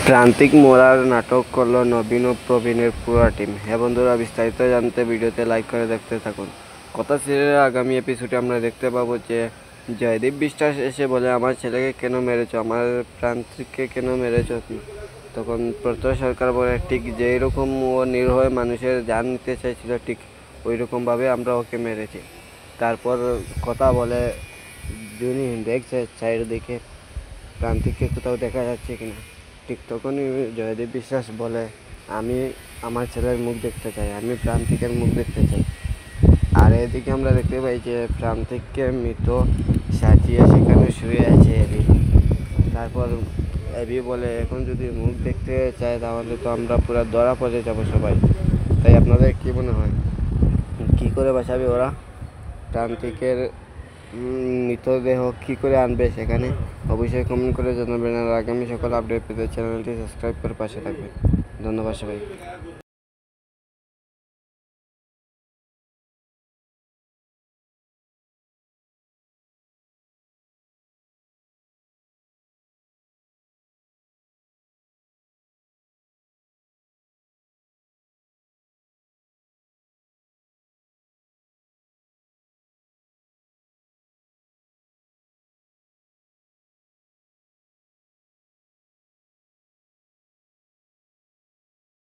প্রান্তিক মোড়ার নাটক করল নবীন ও প্রবীণের পুরা টিম। হ্যাঁ বন্ধুরা, বিস্তারিত জানতে ভিডিওতে লাইক করে দেখতে থাকুন। কথা সিরিয়ালের আগামী এপিসোডে আমরা দেখতে পাবো যে জয়দীপ বিশ্বাস এসে বলে, আমার ছেলেকে কেন মেরেছো, আমার প্রান্তিককে কেন মেরেছো। তখন প্রত্যয় সরকার বলে, ঠিক যেই রকম ও নির্ভয় মানুষের জান নিতে চাইছিল, ঠিক ওই রকমভাবে আমরা ওকে মেরেছি। তারপর কথা বলে, জুনি দেখছে চারিদিকে প্রান্তিককে কোথাও দেখা যাচ্ছে কিনা। ঠিক তখনই জয়দীপ বিশ্বাস বলে, আমি আমার ছেলের মুখ দেখতে চাই, আমি প্রান্তিকের মুখ দেখতে চাই। আর এদিকে আমরা দেখতে পাই যে প্রান্তিককে মৃত সাজিয়ে সেখানে শুয়ে আছে এবি। তারপর এবি বলে, এখন যদি মুখ দেখতে চায় তাহলে তো আমরা পুরো ধরা পড়ে যাবো সবাই। তাই আপনাদের কী মনে হয়, কী করে বাঁচাবে ওরা প্রান্তিকের মৃতদেহ, কী করে আনবে সেখানে? অবশ্যই কমেন্ট করে জানাবেন। আর আগামী সকল আপডেট পেতে চ্যানেলটি সাবস্ক্রাইব করে পাশে থাকবেন। ধন্যবাদ সবাই।